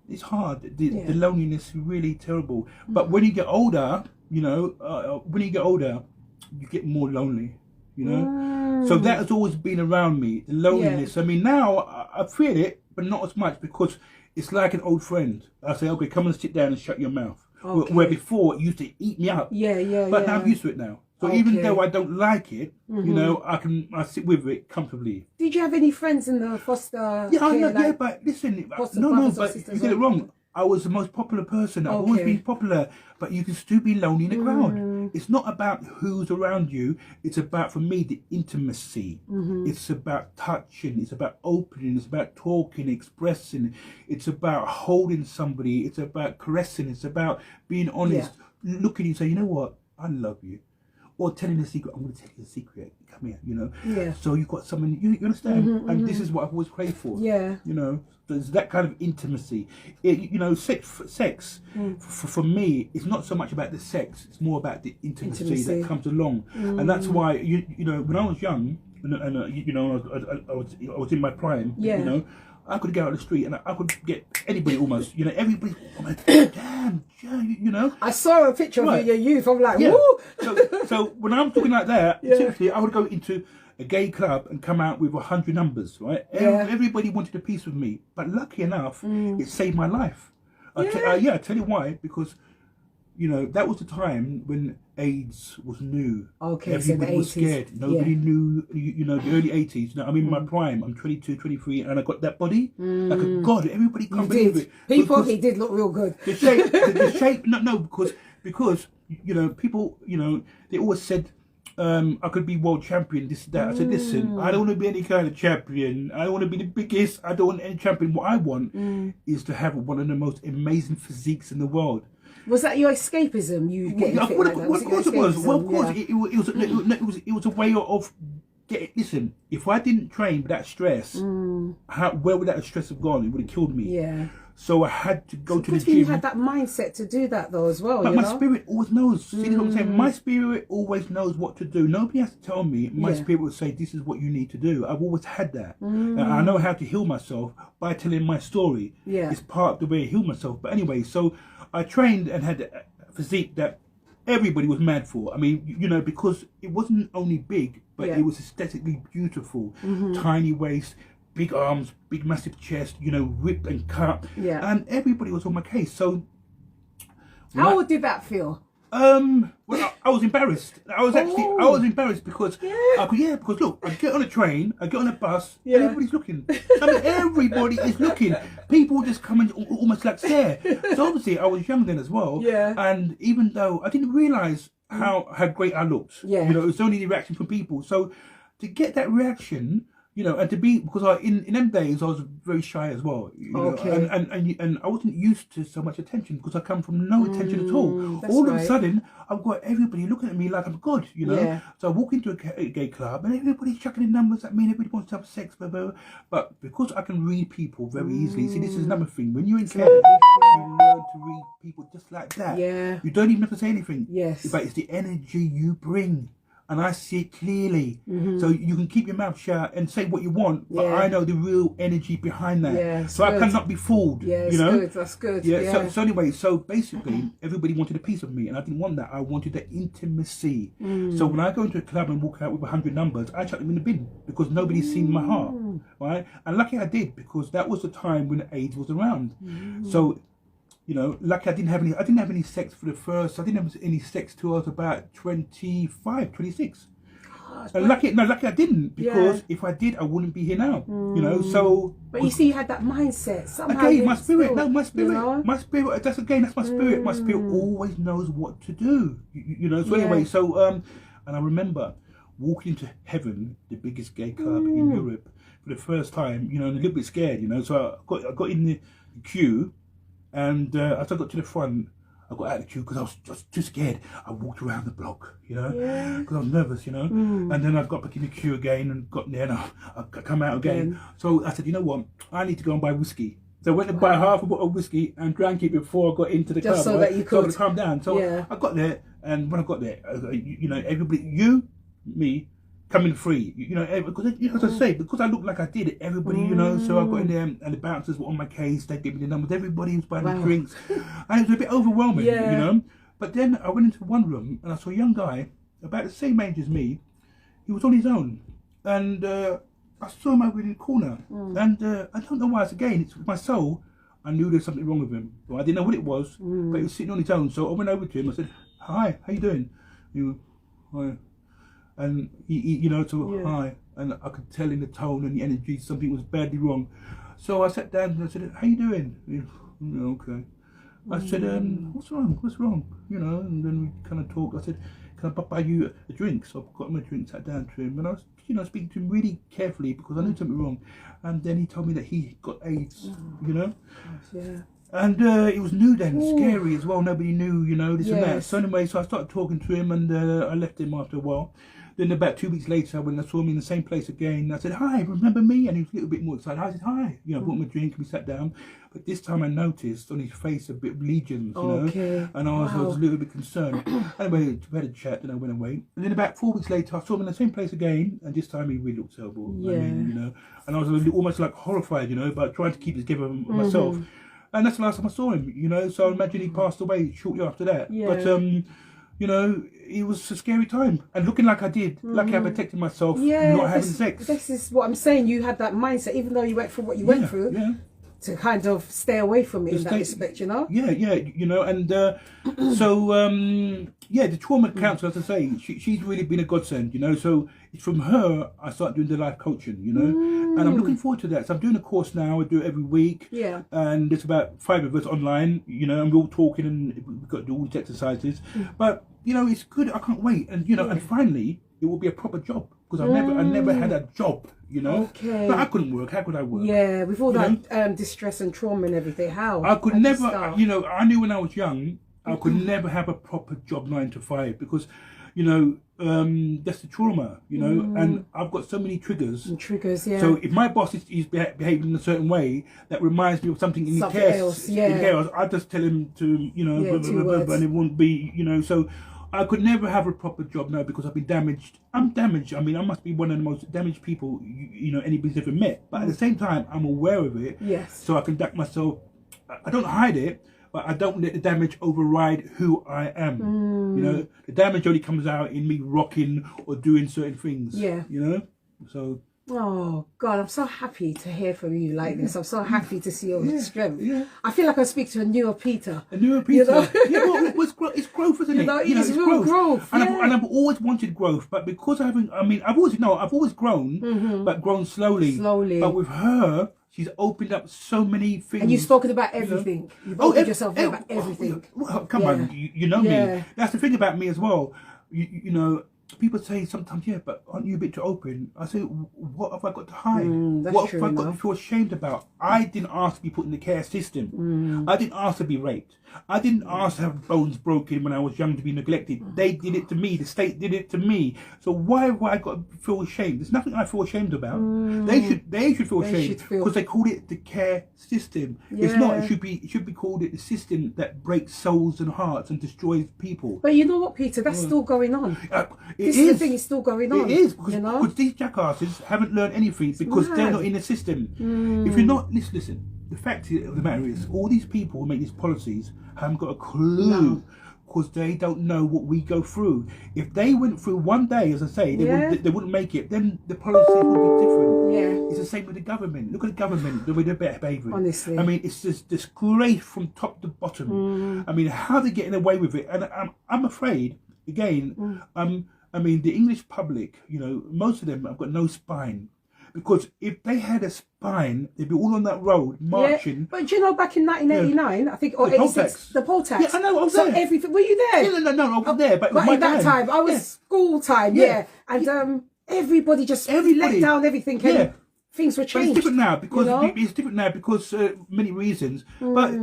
it's hard. The loneliness is really terrible. But when you get older, you know, you get more lonely, you know. So that has always been around me, the loneliness. I mean, now I feel it, but not as much because it's like an old friend. I say, okay, come and sit down and shut your mouth. Where before it used to eat me up. But now I'm used to it now. So even though I don't like it, you know, I sit with it comfortably. Did you have any friends in the foster care? But listen, but you get it wrong. I was the most popular person. I've always been popular, but you can still be lonely in the crowd. It's not about who's around you. It's about, for me, the intimacy. It's about touching. It's about opening. It's about talking, expressing. It's about holding somebody. It's about caressing. It's about being honest. Look at you and say, you know what? I love you. or telling a secret. I'm going to tell you a secret. Come here, you know. Yeah. So you've got someone, you understand? And this is what I've always craved for. Yeah. You know, there's that kind of intimacy. You know, sex for me, it's not so much about the sex. It's more about the intimacy. That comes along. And that's why, you know, when I was young, and you know, I was in my prime, yeah. You know, I could go out the street and I could get anybody almost, you know, everybody, oh my damn, you know. I saw a picture of you in your youth. I'm like, woo! So when I'm talking like that, seriously, I would go into a gay club and come out with 100 numbers, right? Yeah. Everybody wanted a piece with me. But lucky enough, it saved my life. I tell you why. Because, you know, that was the time when AIDS was new. Okay, everybody was scared. Nobody knew, you know, the early 80s. You know, I'm in my prime. I'm 22, 23, and I got that body. Like a god. Everybody can't believe it. He did look real good. The shape, the shape, no, because, you know, people, you know, they always said, I could be world champion, this, that. I said, listen, I don't want to be any kind of champion. I don't want to be the biggest. I don't want any champion. What I want is to have one of the most amazing physiques in the world. Was that your escapism? Of course it was. Well, of course it was a way of getting. Listen, if I didn't train with that stress, where would that stress have gone? It would have killed me. Yeah. So I had to go to the gym. You had that mindset to do that though as well. But my spirit always knows. See what I'm saying? My spirit always knows what to do. Nobody has to tell me. My spirit will say, this is what you need to do. I've always had that. And I know how to heal myself by telling my story. Yeah. It's part of the way I heal myself. But anyway, so I trained and had a physique that everybody was mad for. I mean, you know, because it wasn't only big, but it was aesthetically beautiful. Tiny waist, big arms, big massive chest, you know, ripped and cut. Yeah. And everybody was on my case. So how did that feel? Well, I was embarrassed. I was embarrassed because because look, I get on a train, I get on a bus, everybody's looking. I mean, everybody is looking. People just come and almost like stare. So obviously, I was young then as well. Yeah. And even though I didn't realise how great I looked, you know, it was only the reaction from people. So to get that reaction, you know, and to be, because in them days I was very shy as well, you know, and I wasn't used to so much attention because I come from no attention at all. All of a sudden, I've got everybody looking at me like I'm God, you know. Yeah. So I walk into a gay club and everybody's chucking in numbers at me and everybody wants to have sex, blah, blah, blah. But because I can read people very easily, see, this is another thing. When you're in care, you learn to read people just like that. Yeah. You don't even have to say anything. Yes. But it's the energy you bring. And I see it clearly. So you can keep your mouth shut and say what you want, but I know the real energy behind that. Yeah, so I cannot be fooled. Yeah, you know? That's good. Yeah. So anyway, so basically everybody wanted a piece of me and I didn't want that. I wanted the intimacy. So when I go into a club and walk out with 100 numbers, I chuck them in the bin because nobody's seen my heart. Right? And lucky I did, because that was the time when AIDS was around. So, you know, lucky I didn't have any sex for the first, I didn't have any sex till I was about 25, 26. And lucky I didn't, because if I did, I wouldn't be here now, you know, so. But you see, you had that mindset somehow. Okay, my spirit, you know? that's my spirit. That's my spirit. My spirit always knows what to do, you know, so anyway, so, and I remember walking into Heaven, the biggest gay club in Europe, for the first time, you know, and a little bit scared, you know, so I got in the queue. And as I got to the front, I got out of the queue because I was just too scared. I walked around the block, you know, because I was nervous, you know. And then I got back in the queue again and got there, and I come out again. So I said, you know what, I need to go and buy whiskey. So I went to buy half a bottle of whiskey and drank it before I got into the club. Just so that you could. So calm down. So I got there, and when I got there, you know, everybody, me, coming free, you know, because, you know, as I say, because I looked like I did, everybody, you know, so I got in there and the bouncers were on my case, they gave me the numbers, everybody was buying drinks, and it was a bit overwhelming, you know. But then I went into one room and I saw a young guy, about the same age as me. He was on his own, and I saw him over in the corner, and I don't know why, it's with my soul, I knew there was something wrong with him. Well, I didn't know what it was, but he was sitting on his own, so I went over to him, I said, hi, how you doing? He was, hi. And he you know, hi, and I could tell in the tone and the energy something was badly wrong. So I sat down and I said, how you doing? Okay. I said, what's wrong? You know, and then we kind of talked. I said, can I buy you a drink? So I got him a drink, sat down to him, and I was, you know, speaking to him really carefully because I knew something wrong. And then he told me that he got AIDS, you know. And it was new then, scary as well. Nobody knew, this and that. Yes. So anyway, so I started talking to him, and I left him after a while. Then about 2 weeks later, when I saw him in the same place again, I said, "Hi, remember me?" And he was a little bit more excited. I said, "Hi." Brought him a drink, we sat down. But this time I noticed on his face a bit of legions, Okay. And I was a little bit concerned. Anyway, we had a chat, then I went away. And then about 4 weeks later, I saw him in the same place again, and this time he really looked terrible. Yeah. I mean, and I was almost like horrified, but trying to keep it together myself. And that's the last time I saw him, so I imagine he passed away shortly after that. Yeah. But, it was a scary time. And looking like I did, lucky I protected myself, not having sex. This is what I'm saying. You had that mindset, even though you went through what you went through, to kind of stay away from it in that respect, Yeah, and so, the trauma counsellor, as I say, she's really been a godsend, So it's from her I started doing the life coaching, and I'm looking forward to that. So I'm doing a course now. I do it every week. Yeah. And there's about 5 of us online, and we're all talking, and we've got to do all these exercises. But, it's good. I can't wait. And, and finally, it will be a proper job. Because I never had a job, Okay. But I couldn't work. How could I work? Yeah, with all that distress and trauma and everything. How? I could never, I knew when I was young, I could never have a proper job 9 to 5 because, that's the trauma, and I've got so many triggers. And triggers, yeah. So if my boss is behaving in a certain way that reminds me of something in Something the care, else, yeah. I just tell him to, and it won't be, so I could never have a proper job now because I've been damaged. I'm damaged. I mean, I must be one of the most damaged people, anybody's ever met. But at the same time, I'm aware of it. Yes. So I conduct myself. I don't hide it, but I don't let the damage override who I am. The damage only comes out in me rocking or doing certain things. Yeah. So. Oh God, I'm so happy to hear from you like this. I'm so happy to see your strength. Yeah. I feel like I speak to a newer Peter. A newer Peter. Well, it's growth, isn't it? It's real growth. And I've always wanted growth, but because I've always grown, but grown slowly. Slowly. But with her, she's opened up so many things. And you've spoken about everything. You've opened yourself up about everything. Well, come on, you know me. That's the thing about me as well. People say sometimes, but aren't you a bit too open? I say, what have I got to hide? What have I got to feel ashamed about? I didn't ask to be put in the care system. I didn't ask to be raped. I didn't ask to have bones broken when I was young to be neglected. They did it to me. The state did it to me. So why have I got to feel ashamed? There's nothing I feel ashamed about. They should feel ashamed because they called it the care system. Yeah. It's not. It should be called the system that breaks souls and hearts and destroys people. But you know what, Peter? That's still going on. This is the thing. It's still going on. It is because these jackasses haven't learned anything because they're not in the system. If you're not, listen. The fact of the matter is, all these people who make these policies haven't got a clue because they don't know what we go through. If they went through one day, as I say, they wouldn't make it. Then the policy would be different. Yeah, it's the same with the government. Look at the government, the way they're behaving. Honestly, I mean, it's just disgrace from top to bottom. I mean, how they're getting away with it, and I'm afraid again. I mean, the English public, most of them have got no spine. Because if they had a spine, they'd be all on that road marching. Yeah, but do you know, back in 1989, I think, or 86, the poll tax. Yeah, I know, I was there. Everything. Were you there? Yeah, no, I was there. But in that time, I was school time, and everybody just let down everything. And things were changed. But it's different now because many reasons. But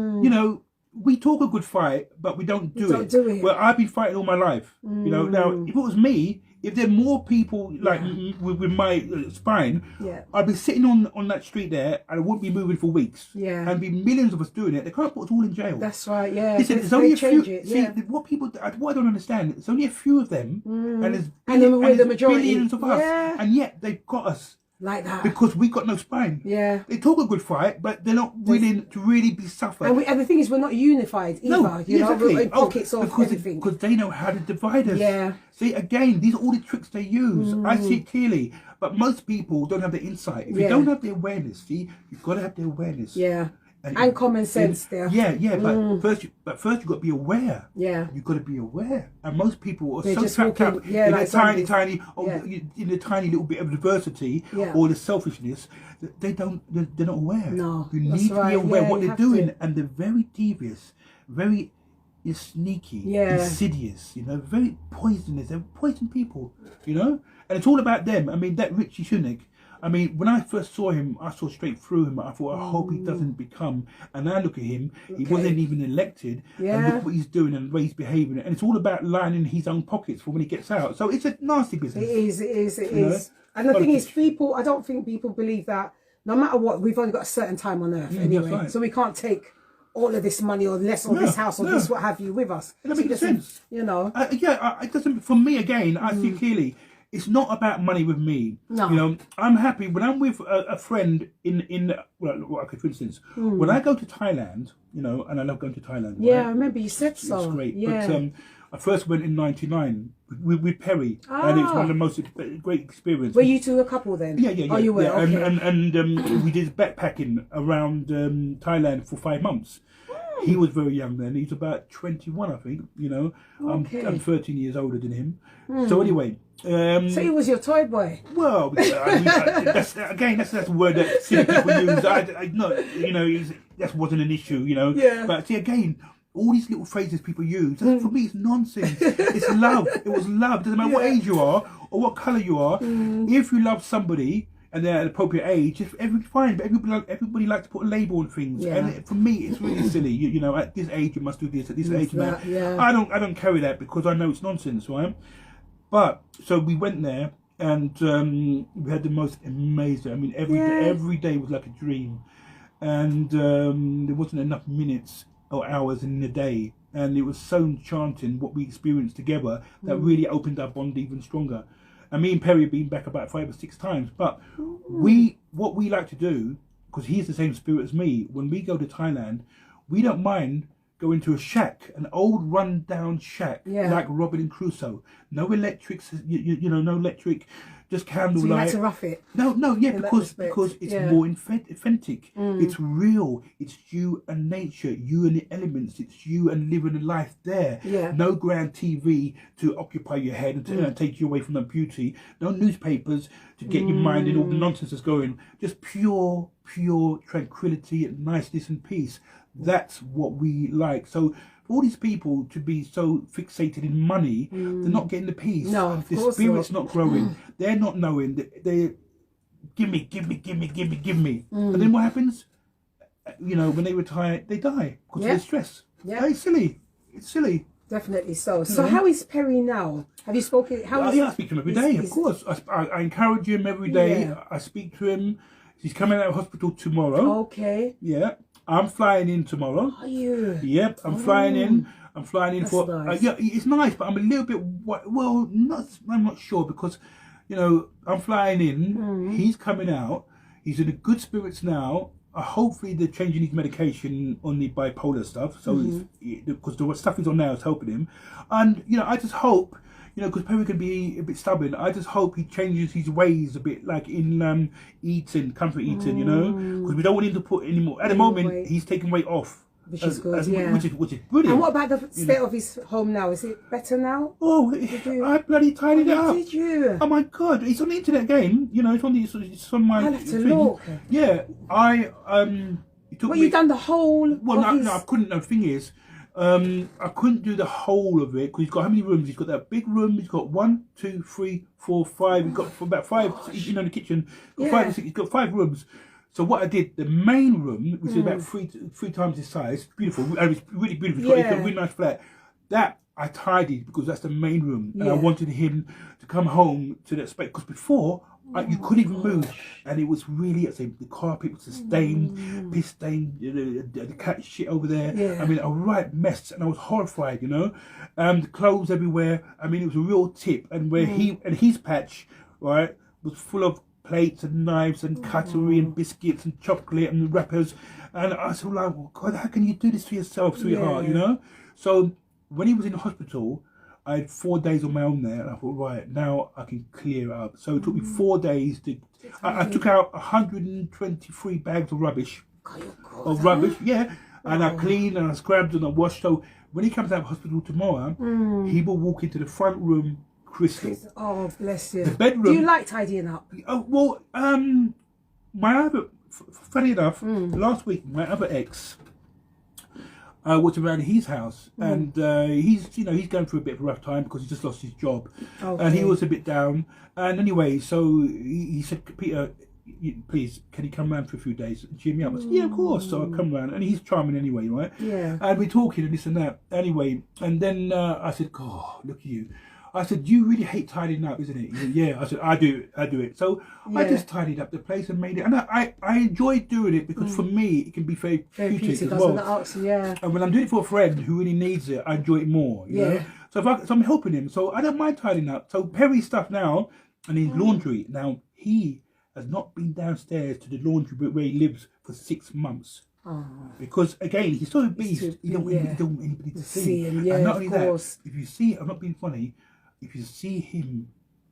we talk a good fight, but we don't do it. Well, I've been fighting all my life. Now if it was me. If there are more people like with my spine, I'd be sitting on that street there and I wouldn't be moving for weeks. Yeah. And be millions of us doing it. They can't put us all in jail. That's right, yeah. Listen, there's only a few. What I don't understand, it's only a few of them and there's the majority. Billions of us. And yet they've got us. Like that. Because we got no spine. Yeah. They talk a good fight, but they're not willing to really be suffered. And the thing is, we're not unified either. We're in pockets of everything. Because they know how to divide us. Yeah. See, again, these are all the tricks they use. I see it clearly. But most people don't have the insight. If you don't have the awareness, see, you've got to have the awareness. Yeah. And common sense there. Yeah. But first you've got to be aware. Yeah. You've got to be aware. And most people are so trapped up in like a tiny little bit of diversity or the selfishness. They're not aware. No. You need to be aware of what they're doing, and they're very devious, very sneaky, insidious. Very poisonous. They're poison people. And it's all about them. I mean, that Richie Sunak. I mean, when I first saw him, I saw straight through him. I thought, I hope he doesn't become. And now look at him. He wasn't even elected. Yeah. And look what he's doing and the way he's behaving. And it's all about lining his own pockets for when he gets out. So it's a nasty business. It is. And the thing is, people, I don't think people believe that no matter what, we've only got a certain time on earth anyway. Right. So we can't take all of this money or less or this house or this what have you with us. It doesn't make sense. You know. It doesn't. For me, again, I see clearly. It's not about money with me. No. You know, I'm happy when I'm with a friend okay, for instance, when I go to Thailand, you know, and I love going to Thailand. Yeah, right? I remember you said so. It's great. Yeah. But I first went in '99 with Perry, and it's one of the most great experiences. Were you two a couple then? Yeah. Oh, you were. Yeah. Okay. And we did backpacking around Thailand for 5 months. He was very young then. He's about 21, I think. You know, I'm 13 years older than him. So anyway. So he was your toy boy. Well, that's a word that silly people use. That wasn't an issue. You know. Yeah. But see, again, all these little phrases people use, for me, it's nonsense. It's love. It was love. It doesn't matter what age you are or what colour you are. If you love somebody and they're at an appropriate age, everything's fine. But everybody likes to put a label on things. Yeah. And for me, it's really silly. You know, at this age you must do this. At this age, that, yeah. I don't carry that because I know it's nonsense, right? But so we went there and we had the most amazing. I mean, every day was like a dream, and there wasn't enough minutes or hours in the day, and it was so enchanting what we experienced together that really opened our bond even stronger. And me and Perry have been back about 5 or 6 times, but what we like to do, because he's the same spirit as me, when we go to Thailand, we don't mind going to a shack, an old run-down shack, like Robinson Crusoe. No electrics, you know, no electric, just candlelight. So you had to rough it. No, because it's more authentic. It's real. It's you and nature, you and the elements. It's you and living a life there. Yeah. No grand TV to occupy your head and to take you away from the beauty. No newspapers to get your mind in all the nonsense that's going. Just pure tranquility and niceness and peace. That's what we like. So for all these people to be so fixated in money, they're not getting the peace. No, the spirit's not growing. They're not knowing that they give me. And then what happens? You know, when they retire, they die because of their stress. Yeah. It's silly. It's silly. Definitely so. So how is Perry now? Have you spoken? I speak to him every day, of course. I encourage him every day. Yeah. I speak to him. He's coming out of hospital tomorrow. Okay. Yeah. I'm flying in tomorrow. Are you? Yep, I'm flying in. I'm flying in. That's for nice. Yeah, it's nice, but I'm a little bit I'm not sure because, you know, I'm flying in. He's coming out. He's in a good spirits now. Hopefully they're changing his medication on the bipolar stuff, so because the stuff he's on now is helping him. And you know, I just hope, you know, because Perry can be a bit stubborn. I just hope he changes his ways a bit, like in comfort eating, you know, because we don't want him to put any more. At the moment, he's taking weight off, which is good, which is brilliant. And what about the state of his home now? Is it better now? Oh, I bloody tidied it up. Did you? Oh my God, it's on the internet again. You know, it's on my. I'll have to thing. look. Yeah, you done the whole? Well, no, I couldn't. The thing is, I couldn't do the whole of it because he's got how many rooms? He's got that big room. He's got 1, 2, 3, 4, 5. He's got about 5. You know, in the kitchen, 5 or 6. He's got 5 rooms. So what I did, the main room, which is about three times his size, beautiful. And it's really beautiful. It's got a really nice flat. That I tidied because that's the main room, and I wanted him to come home to that space. Because before, you couldn't even move, and it was really, the carpet was stained, piss stained, the cat shit over there. Yeah. I mean, a right mess, and I was horrified, you know. The clothes everywhere. I mean, it was a real tip, and where his patch, right, was full of plates and knives and cutlery and biscuits and chocolate and wrappers, and I was like, well, God, how can you do this to yourself, sweetheart? You know. So when he was in the hospital, I had 4 days on my own there, and I thought, right, now I can clear up. So it took me 4 days to. I took out 123 bags of rubbish. And I cleaned and I scrubbed and I washed. So when he comes out of hospital tomorrow, he will walk into the front room crystal. Oh, bless you. The bedroom. Do you like tidying up? Oh well, my other, funny enough, last week my other ex. Was around his house, and he's going through a bit of a rough time because he just lost his job, and he was a bit down. And anyway, so he said, Peter, please, can you come round for a few days and cheer me up? I said, yeah, of course. So I come round, and he's charming anyway, right? Yeah. And we're talking and this and that. Anyway, and then I said, God, look at you. I said, you really hate tidying up, isn't it? He said, yeah. I said, I do it. So I just tidied up the place and made it. And I enjoyed doing it because for me, it can be very therapeutic as well. And when I'm doing it for a friend who really needs it, I enjoy it more. You know? So, so I'm helping him. So I don't mind tidying up. So Perry's stuff now, and his laundry. Now, he has not been downstairs to the laundry where he lives for 6 months. Oh. Because again, he's so obese, he don't want anybody to see him. Yeah, and not only that, if you see, I'm not being funny, if you see him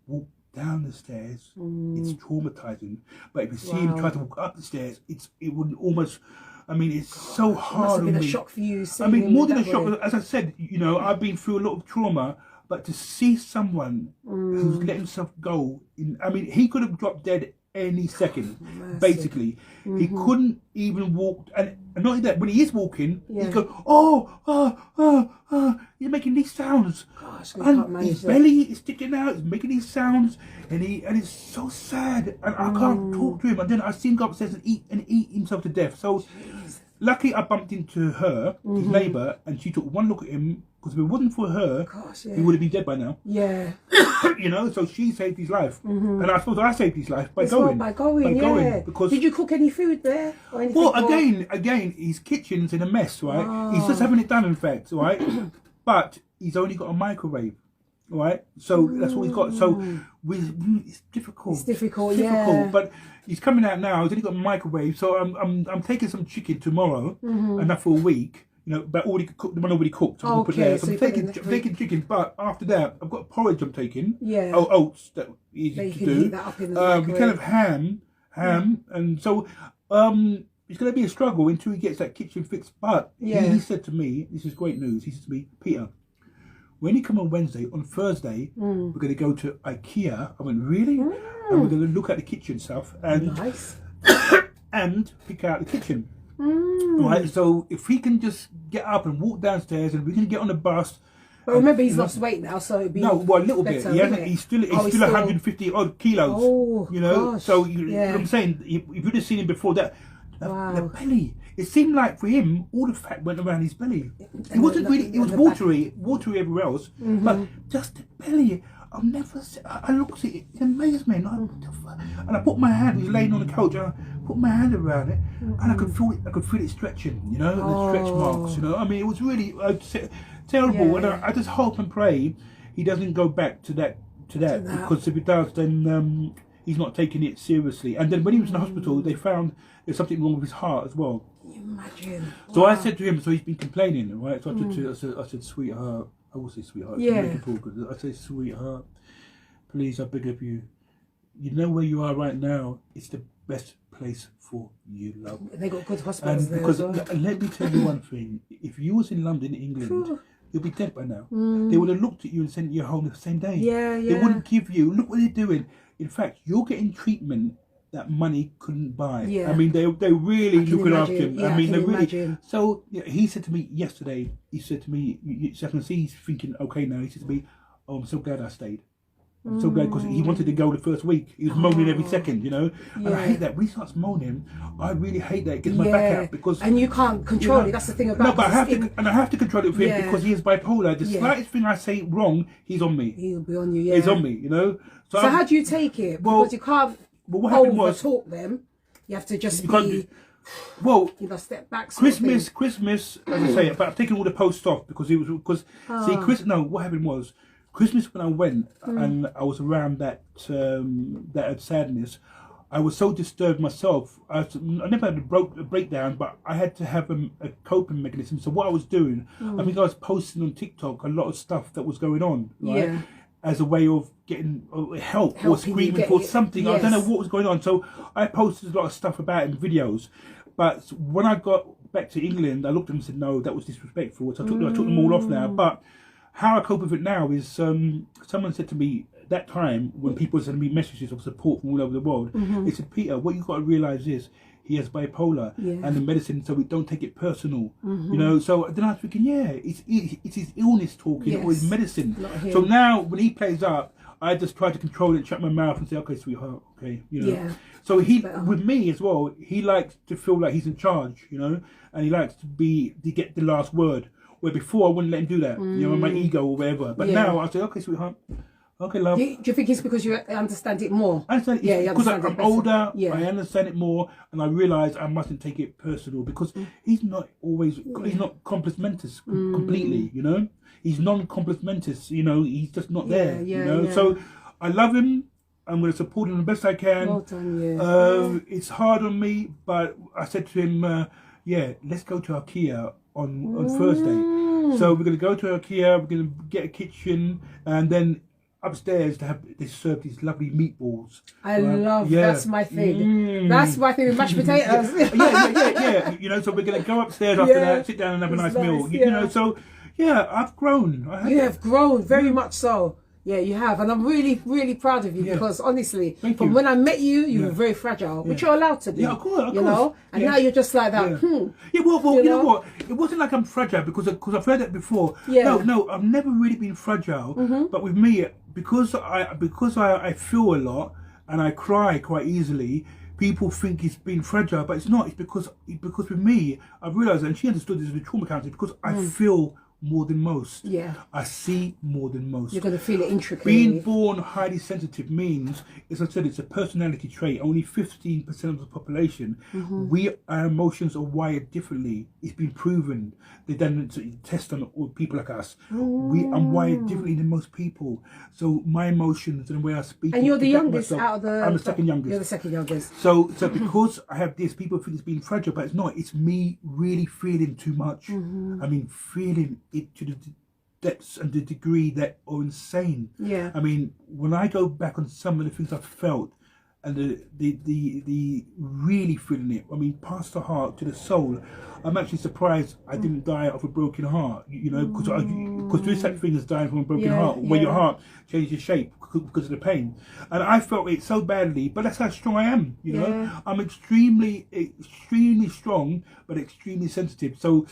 walk down the stairs, it's traumatizing. But if you see him try to walk up the stairs, it would almost, I mean, it's so hard. It must have been a shock for you. I mean, more than a shock. As I said, you know, I've been through a lot of trauma, but to see someone who's let himself go, I mean, he could have dropped dead any second, basically. He couldn't even walk, and not only that, when he is walking, he's going, he's making these sounds. Gosh, and his belly is sticking out, he's making these sounds, and it's so sad, and I can't talk to him. And then I see him go upstairs and eat himself to death. So lucky I bumped into her, his neighbour, and she took one look at him, because if it wasn't for her, he would have been dead by now. Yeah. You know, so she saved his life. And I suppose I saved his life by going. Because did you cook any food there? Or anything? Well, again, his kitchen's in a mess, right? He's just having it done, in fact, right? But he's only got a microwave, right? So that's all he's got. So it's difficult. It's difficult, But he's coming out now. He's only got a microwave. So I'm taking some chicken tomorrow, enough for a week. You know, but already cooked. The one already cooked. So put there. So I'm taking chicken. But after that, I've got porridge. I'm taking. Yeah. Oats that easy to do. Heat that up in the we can have ham, and so it's going to be a struggle until he gets that kitchen fixed. But he said to me, this is great news. He said to me, Peter, when you come on Wednesday, on Thursday, we're going to go to IKEA. I went, really? And we're going to look at the kitchen stuff and and pick out the kitchen. Right, so if he can just get up and walk downstairs, and we can get on the bus. But remember, he's lost weight now, so it'd be a little bit. He's still 150 odd kilos. Oh, you know, gosh. So you know what I'm saying, if you'd have seen him before that, the belly. It seemed like for him, all the fat went around his belly. It wasn't really. It was watery everywhere else, but just the belly. I've never seen, I looked at it, it amazed me, and I put my hand, he was laying on the couch, and I put my hand around it, and I could feel it stretching, you know, the stretch marks, you know. I mean, it was really terrible, and I just hope and pray he doesn't go back to that, because if he does, then he's not taking it seriously. And then when he was in the hospital, they found there's something wrong with his heart as well. Can you imagine? So I said to him, so he's been complaining, right? So I said, sweetheart, I will say sweetheart. I say, sweetheart, please, I beg of you. You know where you are right now. It's the best place for you, love. They got good hospitals and there because as well. Let me tell you one thing. If you was in London, England, you'll be dead by now. They would have looked at you and sent you home the same day. They wouldn't give you. Look what they're doing. In fact, you're getting treatment that money couldn't buy. I mean, they really looking after him. I mean, they really. So he said to me yesterday. He said to me, I can see he's thinking, okay, now. He said to me, "Oh, I'm so glad I stayed. I'm so glad," because he wanted to go the first week. He was moaning every second, you know. And I hate that. When he starts moaning, I really hate that. It gets my back out because. And you can't control it. That's the thing about. No, but I have to control it for him because he is bipolar. The slightest thing I say wrong, he's on me. He'll be on you. He's on me, you know. So how do you take it? Because you can't. Well, what happened was talk them. You have to just step back. Christmas, as I say, but I've taken all the posts off because what happened was Christmas when I went and I was around that sadness. I was so disturbed myself. I never had a breakdown, but I had to have a coping mechanism. So what I was doing, I think I was posting on TikTok a lot of stuff that was going on, right? As a way of getting help or screaming for something. I don't know what was going on. So I posted a lot of stuff about it in videos. But when I got back to England, I looked at them and said, no, that was disrespectful. So I took them all off now. But how I cope with it now is someone said to me that time when people were sending me messages of support from all over the world, they said, Peter, what you've got to realise is he has bipolar and the medicine, so we don't take it personal. You know, so then I was thinking, it's his illness talking or his medicine. So now when he plays up, I just try to control it, shut my mouth and say, okay, sweetheart, okay, you know. Yeah. So with me as well, he likes to feel like he's in charge, you know, and he likes to get the last word. Where before I wouldn't let him do that, you know, my ego or whatever. But now I say, okay, sweetheart, okay, love. Do you think it's because you understand it more? I understand it. Because I'm older, I understand it more, and I realise I mustn't take it personal because he's not always, he's not complimentous completely, you know. He's non-complimentous, you know. He's just not there, you know. So I love him. I'm going to support him the best I can. Well done, it's hard on me, but I said to him, let's go to IKEA on Thursday. So we're going to go to IKEA, we're going to get a kitchen, and then upstairs they serve these lovely meatballs. I love, that's my thing. That's my thing with mashed potatoes. yeah. You know, so we're going to go upstairs after that, sit down and have a nice meal. You know, so I've grown. You have grown, very much so. Yeah, you have, and I'm really, really proud of you because honestly, from when I met you, you were very fragile, which you're allowed to be. Yeah, of course. You know, and now you're just like that. Yeah, well, you know what? It wasn't like I'm fragile because I've heard that before. No, I've never really been fragile. But with me, because I feel a lot and I cry quite easily, people think it's been fragile, but it's not. It's because with me, I've realised, and she understood this with trauma counselling, because I feel more than most. I see more than most. You're going to feel it intricately. Being born highly sensitive means, as I said, it's a personality trait. Only 15% of the population. Our emotions are wired differently. It's been proven. They've done tests on people like us. I'm wired differently than most people. So my emotions and the way I speak. And you're the youngest out of the. I'm the second youngest. You're the second youngest. So because I have this, people think it's been fragile, but it's not. It's me really feeling too much. I mean, feeling it to the depths and the degree that are insane. I mean, when I go back on some of the things I've felt and the really feeling it, I mean, past the heart to the soul, I'm actually surprised I didn't die of a broken heart, you know, because there's such thing as dying from a broken heart, where your heart changes shape because of the pain. And I felt it so badly, but that's how strong I am, you know. I'm extremely strong, but extremely sensitive. So,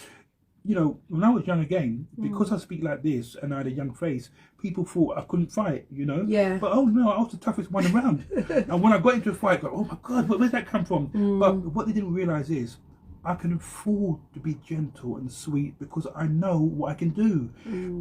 you know, when I was young again, because I speak like this and I had a young face, people thought I couldn't fight, you know. But oh no, I was the toughest one around. And when I got into a fight, I go, oh my God, where's that come from? But what they didn't realise is I can afford to be gentle and sweet because I know what I can do.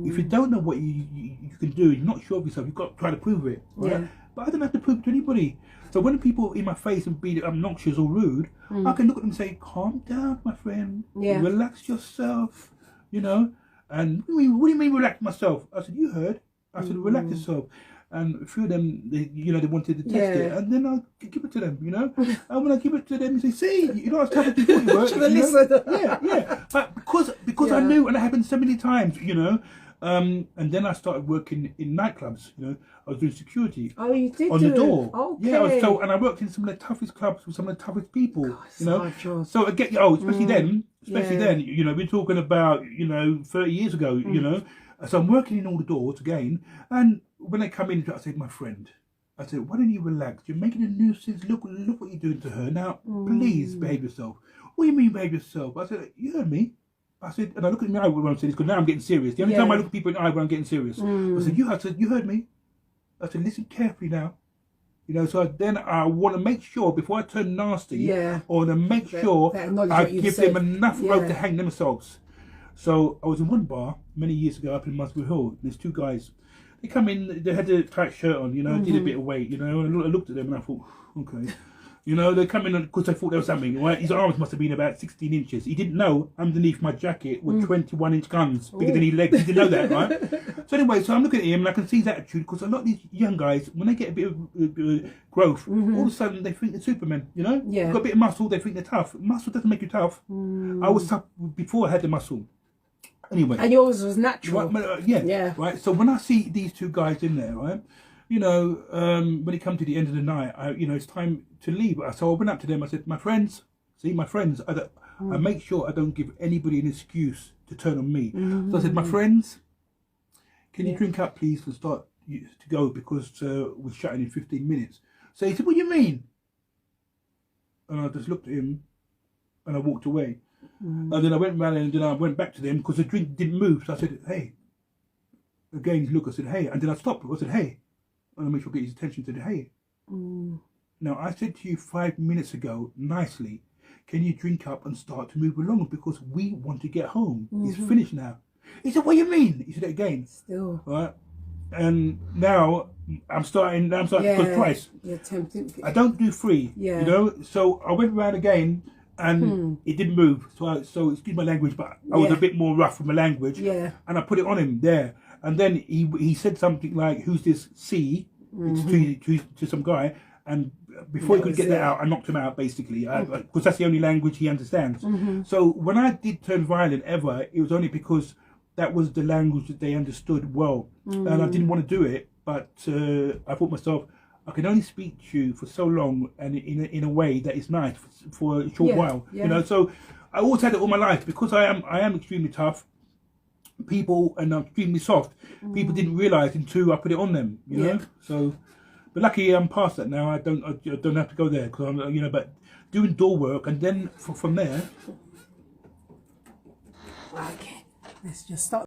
If you don't know what you can do, you're not sure of yourself, you've got to try to prove it. Right? But I don't have to prove it to anybody. So when people in my face and be obnoxious or rude, I can look at them and say, calm down, my friend. Relax yourself, you know. And what do you mean relax myself? I said, you heard. I said, relax yourself. And a few of them, they wanted to test it. And then I give it to them, you know. And when I give it to them, they say, see, you know, I was tough as you thought you were. But because I knew, and it happened so many times, you know. And then I started working in nightclubs, you know. I was doing security. Oh, you did on the door. Okay. Yeah, and I worked in some of the toughest clubs with some of the toughest people. God, you know. So again, especially then, you know, we're talking about 30 years ago, you know. So I'm working in all the doors again, and when they come in, I say, my friend, I said, why don't you relax? You're making a nuisance. Look what you're doing to her. Now, please behave yourself. What do you mean behave yourself? I said, you heard me. I said, and I look at my eye when I'm saying this, because now I'm getting serious. The only time I look at people in the eye when I'm getting serious. I said, you heard me. I said, listen carefully now. You know, so then I want to make sure, before I turn nasty, or to make sure I give them enough rope to hang themselves. So I was in one bar many years ago up in Muswell Hill, and there's two guys. They come in, they had a tight shirt on, you know, did a bit of weight, you know, and I looked at them and I thought, okay. You know, they come in because they thought there was something, right? His arms must have been about 16 inches. He didn't know underneath my jacket were 21-inch guns, bigger than his legs. He didn't know that, right? So anyway, I'm looking at him and I can see his attitude, because a lot of these young guys, when they get a bit of growth, all of a sudden they think they're Superman, you know? Got a bit of muscle, they think they're tough. Muscle doesn't make you tough. I was tough before I had the muscle. Anyway. And yours was natural. Right, right. So when I see these two guys in there, right? You know, when it comes to the end of the night, it's time to leave. So I went up to them. I said, my friends, I make sure I don't give anybody an excuse to turn on me. So I said, my friends, can you drink up, please, and start to go, because we're shutting in 15 minutes. So he said, what do you mean? And I just looked at him and I walked away. And then I went round and then I went back to them because the drink didn't move. So I said, hey. Again, look, I said, hey. And then I stopped. I said, hey. I want to make sure I get his attention to the, hey, now I said to you 5 minutes ago, nicely, can you drink up and start to move along because we want to get home. It's finished now. He said, what do you mean? He said it again. Still. Right? And now I'm starting because twice. You're tempting. I don't do free. Yeah. You know? So I went around again and it didn't move. So excuse my language, but I was a bit more rough with my language. Yeah. And I put it on him there. And then he said something like, who's this C? To some guy. And before he could get that out, I knocked him out basically, because that's the only language he understands. So when I did turn violent ever, it was only because that was the language that they understood well, and I didn't want to do it. But I thought myself, I can only speak to you for so long, and in a way that is nice for a short while, you know. So I always had it all my life because I am extremely tough. People and I'm extremely soft. People didn't realise until I put it on them, you know. So. But lucky I'm past that now. I don't have to go there because I'm, you know. But doing door work and then from there. Okay, let's just stop.